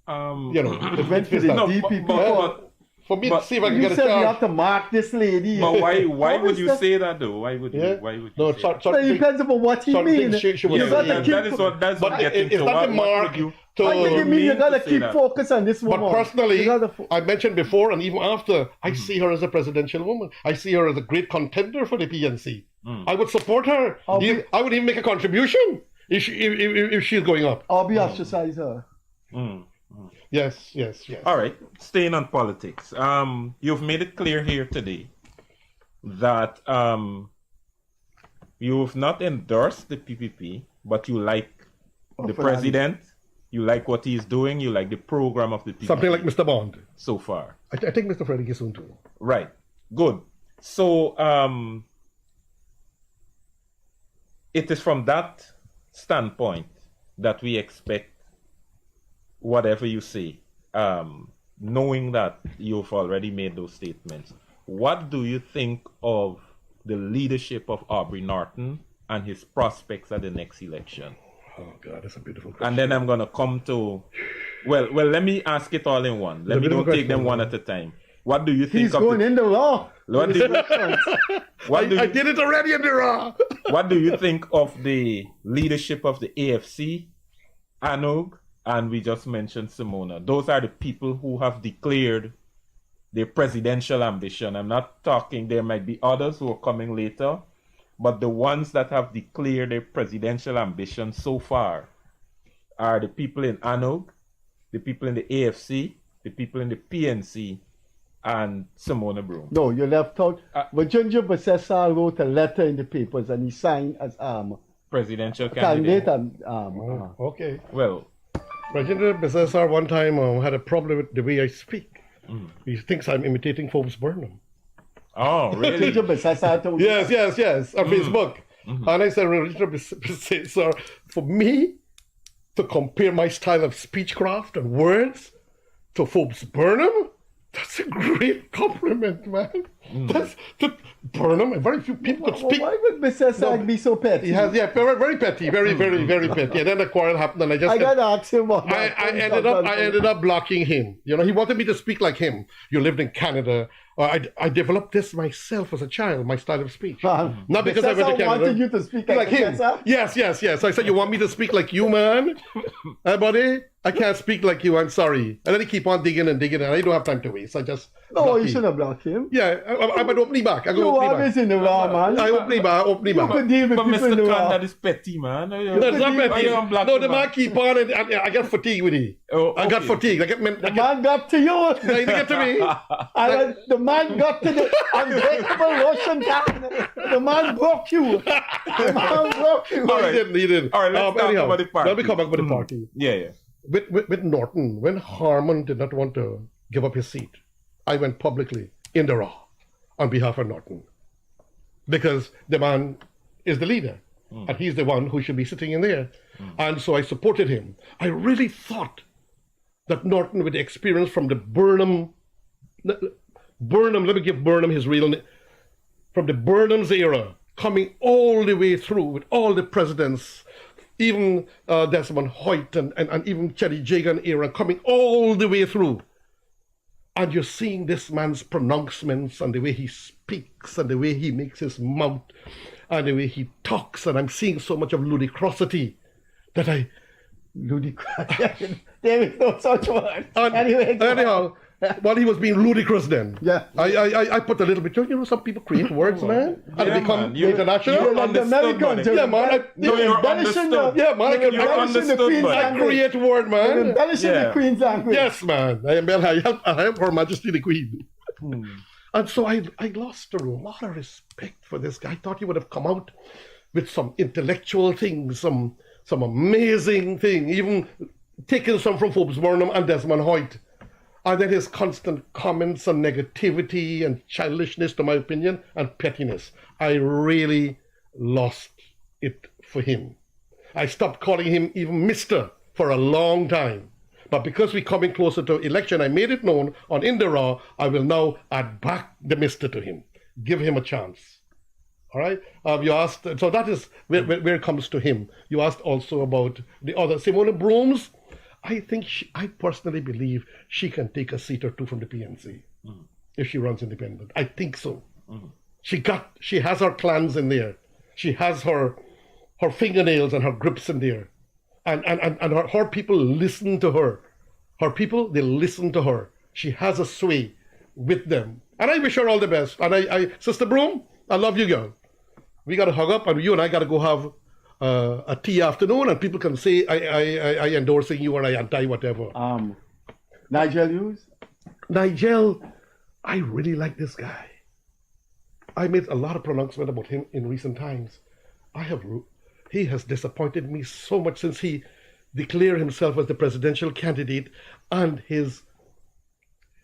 It went to the DPP for me to see if I can You get a said you have charge. to mark this lady. But why How would is you that- say that though? Why would you? Yeah. Why would you? No, say that? It depends upon what he certain mean. things she was You Yeah, gotta saying. keep- that is what that's But what getting it's to. not What the would mark you? to. I think you mean you mean to gotta say keep that. focus on this But woman. personally, You gotta I mentioned before, and even after, I see her as a presidential woman. I see her as a great contender for the PNC. I would support her. I would even make a contribution if she's going up. I'll be ostracize her. Yes. All right, staying on politics. You've made it clear here today that you've not endorsed the PPP, but you like the president. You like what he's doing. You like the program of the PPP. Something like Mr. Bond. So far. I think Mr. Freddie Kissoon too. Right. Good. So it is from that standpoint that we expect whatever you say, knowing that you've already made those statements. What do you think of the leadership of Aubrey Norton and his prospects at the next election? Oh God, that's a beautiful question. And then I'm gonna come to well, let me ask it all in one. Let me don't take them one at a time. What do you think He's of going in the raw. What do you, I did it already in the raw. What do you think of the leadership of the AFC, Anog, and we just mentioned Simona? Those are the people who have declared their presidential ambition. I'm not talking, there might be others who are coming later, but the ones that have declared their presidential ambition so far are the people in Anog, the people in the AFC, the people in the PNC, and Simona Broom. No, you left out. Virginia Bessessa wrote a letter in the papers and he signed as Presidential candidate candidate. and Okay. Well, Rajendra Besesar one time had a problem with the way I speak. He thinks I'm imitating Forbes Burnham. oh, really? Virginia Bessessa told you. Yes, on Facebook. And I said, Rajendra Besesar, for me to compare my style of speechcraft and words to Forbes Burnham, that's a great compliment, man. That's Burnham, and very few people could speak. Why would Bessessa be so petty? He has, very petty, very petty. And then the quarrel happened, and I just I said, gotta ask him about that. I ended up blocking him. You know, he wanted me to speak like him. You lived in Canada. I developed this myself as a child, my style of speech. Not because I went to Bessessa Canada. wanted you to speak like him. Bessessa? Yes. I said, you want me to speak like you, man? Hey, buddy, I can't speak like you. I'm sorry. And then he keep on digging, and I don't have time to waste. I just No, block you him. should have blocked him. Yeah, I'm an opening back. I You go opening always back. in the raw, man. I opening back. You could deal with But people in Mr. the Khan, raw. that is petty, man. That's not petty. No, the man keep on, and I get fatigued with it. Oh, I got okay. fatigued. The man got to you. He get to me. And the man got to the unbreakable Roshan Khan. The man broke you. The man broke you. No, All right. he didn't. All right, let's talk anyhow, about the party. Let me come back with the party. Yeah. With Norton, when Harman did not want to give up his seat, I went publicly in the raw on behalf of Norton. Because the man is the leader. And he's the one who should be sitting in there. And so I supported him. I really thought that Norton, with the experience from the Burnham, let me give Burnham his real name, from the Burnham's era, coming all the way through with all the presidents, even Desmond Hoyt and even Chetty Jagan era, coming all the way through. And you're seeing this man's pronouncements and the way he speaks and the way he makes his mouth and the way he talks. And I'm seeing so much of ludicrosity that Ludicrous. There is no such word. Anyhow, while he was being ludicrous then, Yeah. I put a little bit, you know, some people create words, man, and Yeah, they become man. You- international. You're like the Understood, Americans. buddy. Yeah, man. You're embellishing the, understood. Yeah, man, you're You're embellishing the understood, Queen's buddy. I language. create word, You're man. embellishing Yeah. the Queen's language. Yes, man. I help Her Majesty the Queen. And so I lost a lot of respect for this guy. I thought he would have come out with some intellectual things, some amazing thing, even taking some from Forbes Burnham and Desmond Hoyt. And then his constant comments on negativity and childishness, to my opinion, and pettiness. I really lost it for him. I stopped calling him even Mr. for a long time. But because we're coming closer to election, I made it known on Indira, I will now add back the Mr. to him. Give him a chance. All right? You asked, so that is where it comes to him. You asked also about the other, Simona Brooms. I think I personally believe she can take a seat or two from the PNC. if she runs independent. I think so. She has her clans in there. She has her fingernails and her grips in there. And her people listen to her. Her people, they listen to her. She has a sway with them. And I wish her all the best. And I Sister Broom, I love you, girl. We got to hug up, and you and I got to go have a tea afternoon, and people can say I endorsing you or I anti whatever. Nigel Hughes? Nigel, I really like this guy. I made a lot of pronouncement about him in recent times. He has disappointed me so much since he declared himself as the presidential candidate, and it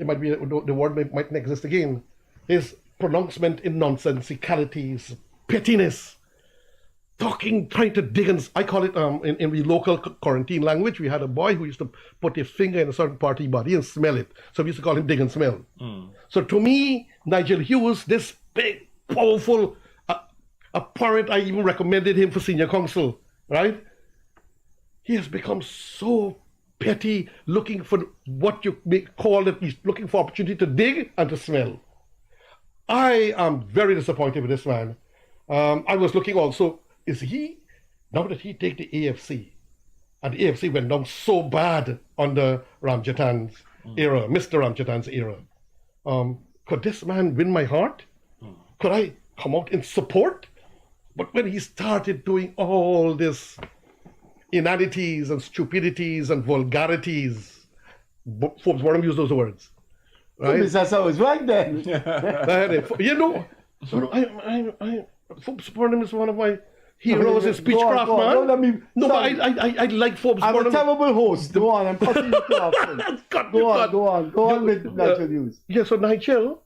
might be, the word might not exist again, his pronouncement in nonsensicalities, pettiness, trying to dig, and I call it, in the local quarantine language, we had a boy who used to put a finger in a certain part of his body and smell it. So we used to call him dig and smell. So to me, Nigel Hughes, this big, powerful, apparent, I even recommended him for senior council, right? He has become so petty, looking for what you may call it, he's looking for opportunity to dig and to smell. I am very disappointed with this man. I was looking also, now that he take the AFC, and the AFC went down so bad under Ramjatan's era, Mr. Ramjatan's era, could this man win my heart? Could I come out in support? But when he started doing all this inanities and stupidities and vulgarities, Forbes Burnham used those words, right? That's how it's right then. You know, Forbes Burnham is one of my heroes in speechcraft, man. But I like Forbes Burnham. I'm a terrible host. Go on, I'm cutting you off. Go on with Nigel Hughes. Yeah, so Nigel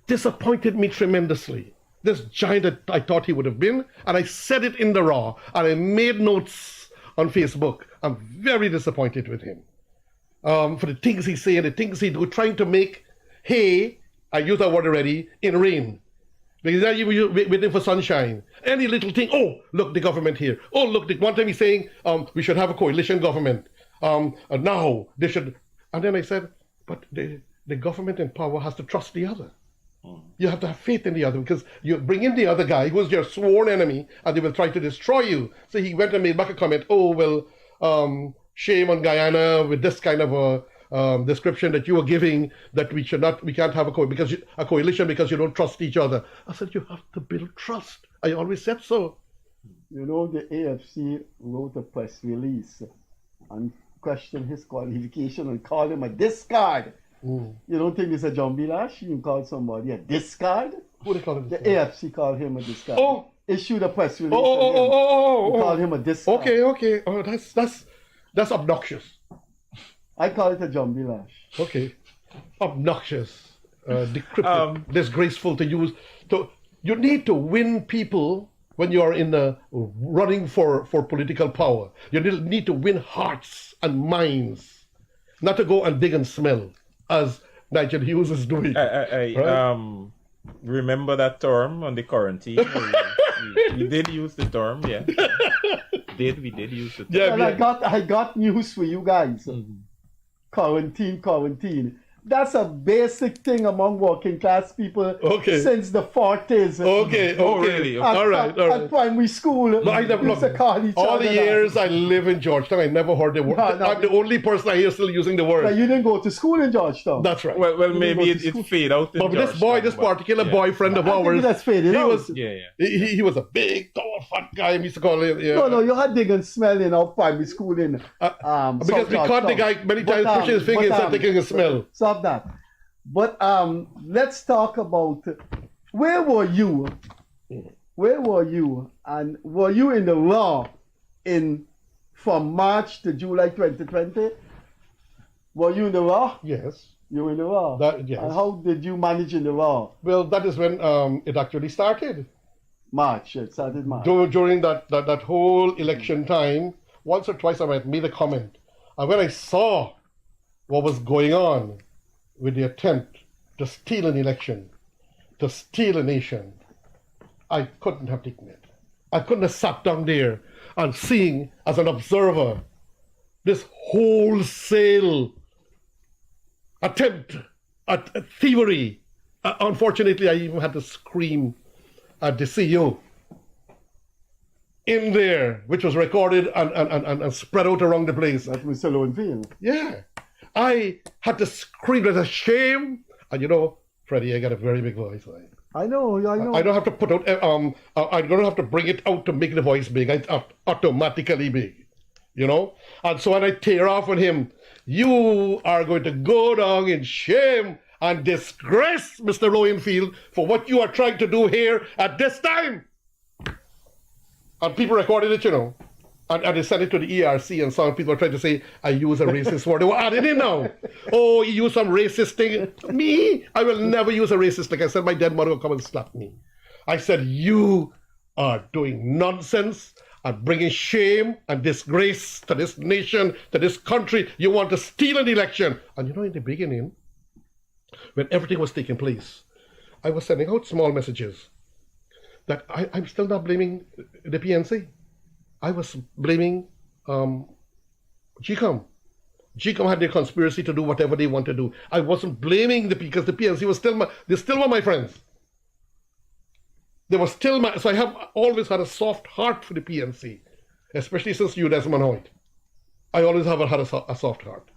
disappointed me tremendously. This giant that I thought he would have been, and I said it in the raw, and I made notes on Facebook. I'm very disappointed with him for the things he say and the things he do, trying to make hay, I used that word already, in rain. Because now you're waiting for sunshine. Any little thing, oh, look, the government here. Oh, look, one time he's saying we should have a coalition government. Now they should. And then I said, but the government in power has to trust the other. You have to have faith in the other, because you bring in the other guy who's your sworn enemy and they will try to destroy you. So he went and made back a comment, oh, well, shame on Guyana with this kind of a description that you were giving, that we can't have a coalition because you don't trust each other. I said, you have to build trust. I always said so. You know, the AFC wrote a press release and questioned his qualification and called him a discard. You don't think it's a Jumbie Lash? You can call somebody a discard? Who they call him? The AFC called him a discard. Oh! Issued a press release. Called him a discard. Okay. Oh, that's obnoxious. I call it a Jumbie Lash. Okay. Obnoxious. Decrypted. Disgraceful to use. You need to win people when you are in running for political power. You need to win hearts and minds. Not to go and dig and smell, as Nigel Hughes is doing. I remember that term on the quarantine. we did use the term, yeah. We did use the term. Yeah, well, I got news for you guys. Quarantine. That's a basic thing among working class people since the 40s. Okay. Oh, really? Okay. All right. At primary school, used to call each all other the years I live in Georgetown, I never heard the word. I'm the only person I hear still using the word. But you didn't go to school in Georgetown. That's right. Well, maybe it fade out in But this particular boyfriend of ours, that's faded out. He was a big, tall, fat guy. We used to call him. Yeah. No, you had dig and smell in our primary school in because we caught the guy many times pushing his fingers and taking a smell. Stop that. But let's talk about where were you? And were you in the raw from March to July 2020? Were you in the raw? Yes. You were in the raw? Yes. And how did you manage in the raw? Well, that is when it actually started. March. It started March. During that whole election time, once or twice I made a comment. And when I saw what was going on with the attempt to steal an election, to steal a nation, I couldn't have taken it. I couldn't have sat down there and seeing as an observer this wholesale attempt thievery. Unfortunately, I even had to scream at the CEO in there, which was recorded and spread out around the place. That's Mr. Lowenfield. Yeah. I had to scream, there's a shame. And you know, Freddie, I got a very big voice. I know. I don't have to put out, I don't have to bring it out to make the voice big. It's automatically big, you know? And so when I tear off on him, you are going to go down in shame and disgrace Mr. Lowenfield for what you are trying to do here at this time. And people recorded it, you know. And they sent it to the ERC, and some people are trying to say, I use a racist word. They were adding it now. Oh, you use some racist thing. Me? I will never use a racist thing. I said, my dead mother will come and slap me. I said, you are doing nonsense and bringing shame and disgrace to this nation, to this country. You want to steal an election. And you know, in the beginning, when everything was taking place, I was sending out small messages that I'm still not blaming the PNC. I was blaming GCOM. GCOM had their conspiracy to do whatever they want to do. I wasn't blaming because the PNC was they still were my friends. They were still so I have always had a soft heart for the PNC, especially since you, Desmond Hoyt. I always have had a soft heart.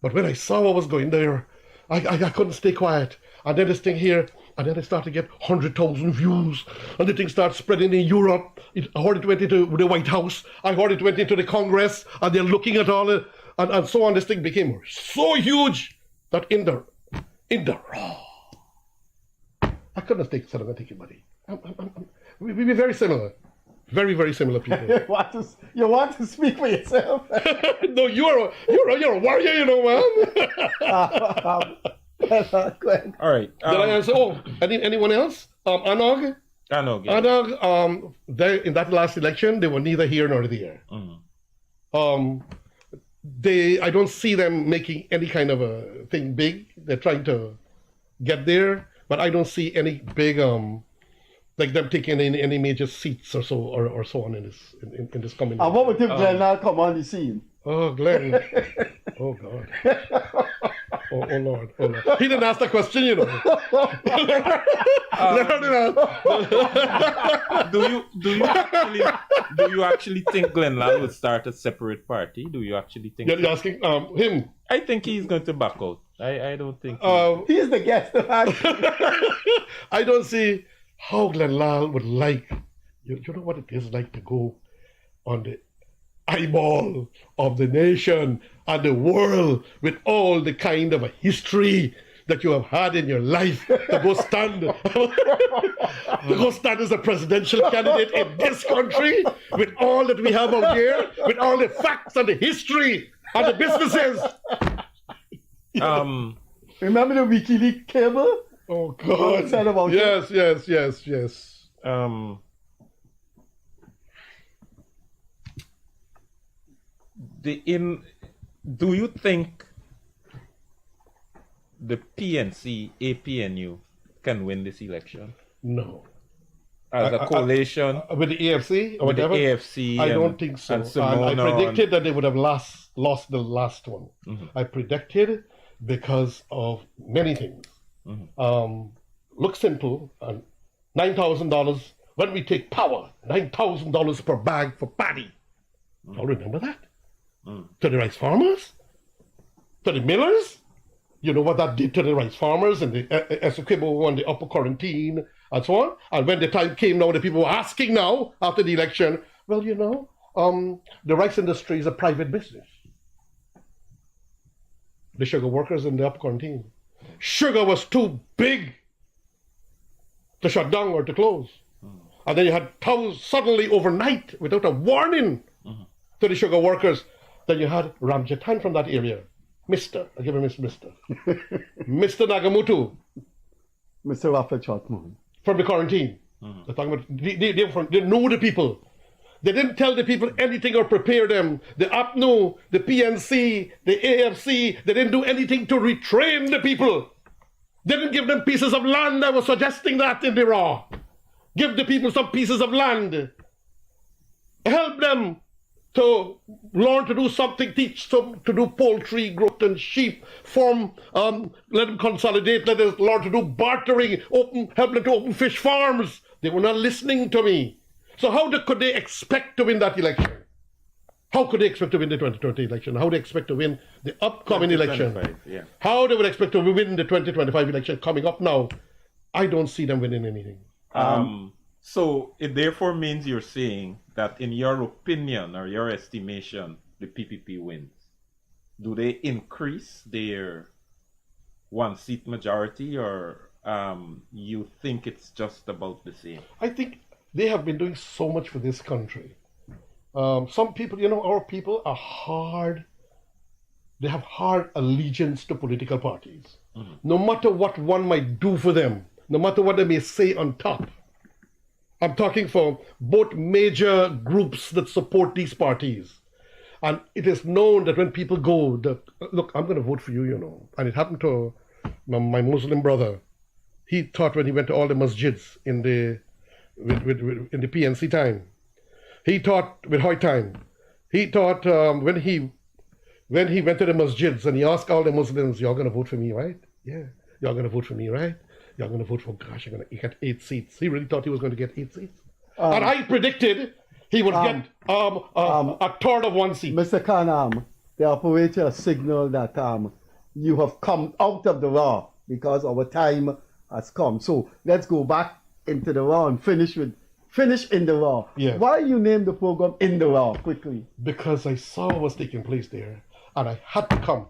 But when I saw what was going there, I couldn't stay quiet. And then this thing here, and then I started to get 100,000 views. And the thing started spreading in Europe. I heard it went into the White House. I heard it went into the Congress. And they're looking at all it. And so on. This thing became so huge that in the raw, I couldn't take so long and take your money. We're very similar. Very, very similar people. You want to speak for yourself? No, you're a warrior, you know, man. All right. Did I answer? Oh, anyone else? Anog? Anog, yeah. Anog, in that last election, they were neither here nor there. Mm-hmm. I don't see them making any kind of a thing big. They're trying to get there, but I don't see any big like them taking any major seats or so on in this coming. And what would if Glenn now come on the scene? Oh, Glenn. Oh, God. Oh, Lord. Oh, Lord. He didn't ask the question, you know. Do you actually think Glenn Lal would start a separate party? Do you actually think You're asking him? I think he's going to back out. I don't think he's the guest. I don't see how Glenn Lal would like, you know what it is like to go on the eyeball of the nation and the world with all the kind of a history that you have had in your life to go stand as a presidential candidate in this country with all that we have out here, with all the facts and the history and the businesses. Remember the WikiLeaks cable? Oh, God. Yes. Do you think the PNC, APNU can win this election? No. As a coalition? With the AFC? Or with whatever? the AFC. I don't think so. I predicted that they would have lost the last one. Mm-hmm. I predicted because of many things. Mm-hmm. Look simple. $9,000 when we take power. $9,000 per bag for paddy. Mm-hmm. I'll remember that. To the rice farmers, to the millers. You know what that did to the rice farmers and the Essequibo and the Upper Quarantine and so on. And when the time came now, the people were asking now after the election, well, you know, the rice industry is a private business. The sugar workers in the Upper Quarantine. Sugar was too big to shut down or to close. And then you had suddenly overnight, without a warning to the sugar workers, then you had Ramjatan from that area. I'll give him Mr. Mr. Nagamutu. Mr. Rafa Chatman. From the quarantine. They're talking about, they knew the people. They didn't tell the people anything or prepare them. The APNU, the PNC, the AFC, they didn't do anything to retrain the people. They didn't give them pieces of land. I was suggesting that in the raw. Give the people some pieces of land. Help them to learn to do something, teach them to do poultry, growth and sheep, let them consolidate, let them learn to do bartering, help them to open fish farms. They were not listening to me. So how could they expect to win that election? How could they expect to win the 2020 election? How they expect to win the upcoming election? Yeah. How they would expect to win the 2025 election coming up now? I don't see them winning anything. So it therefore means you're saying that in your opinion or your estimation, the PPP wins. Do they increase their one-seat majority, or you think it's just about the same? I think they have been doing so much for this country. Some people, you know, our people are hard. They have hard allegiance to political parties. Mm-hmm. No matter what one might do for them, no matter what they may say on top. I'm talking for both major groups that support these parties. And it is known that when people go, look, I'm going to vote for you, you know. And it happened to my Muslim brother. He thought when he went to all the masjids in the PNC time, he thought with Hoy time, he thought when he went to the masjids and he asked all the Muslims, you're going to vote for me, right? Yeah. You're going to vote for me, right? You're going to vote for, gosh, you're going to get 8 seats. He really thought he was going to get 8 seats. And I predicted he would get a third of 1 seat. Mr. Khan, the operator signaled that you have come out of the raw because our time has come. So let's go back into the raw and finish in the raw. Yeah. Why you name the program In the Raw quickly? Because I saw what was taking place there, and I had to come.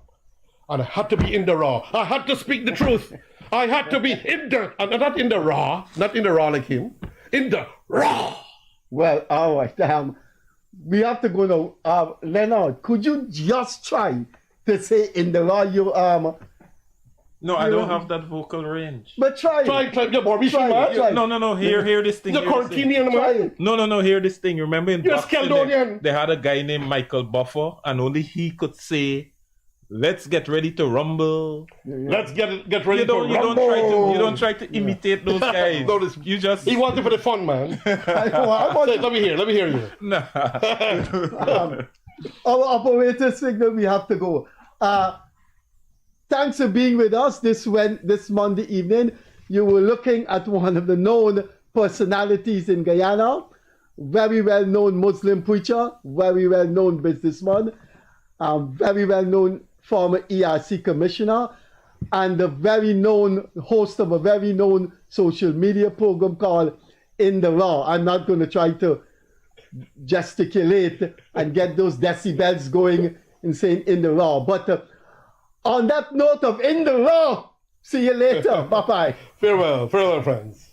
And I had to be in the raw. I had to speak the truth. I had to be in the, not in the raw, not in the raw like him, in the raw. Well, all right. We have to go now. Leonard, could you just try to say in the raw you No, I don't have that vocal range. But try. Yeah, Barbie, try. No. Hear this thing. The Cortinian man. No. Hear this thing. Remember in Yes, boxing, they had a guy named Michael Buffer, and only he could say, "Let's get ready to rumble." Let's get ready to rumble. You don't try to imitate those guys. You just. He wanted for the fun, man. Let me hear you. Nah. Our operator signal, we have to go. Thanks for being with us this Monday evening. You were looking at one of the known personalities in Guyana, very well-known Muslim preacher, very well-known businessman, very well-known former ERC commissioner, and the very known host of a very known social media program called In the Raw. I'm not going to try to gesticulate and get those decibels going in saying In the Raw. But on that note of In the Raw, see you later. Bye-bye. Farewell, friends.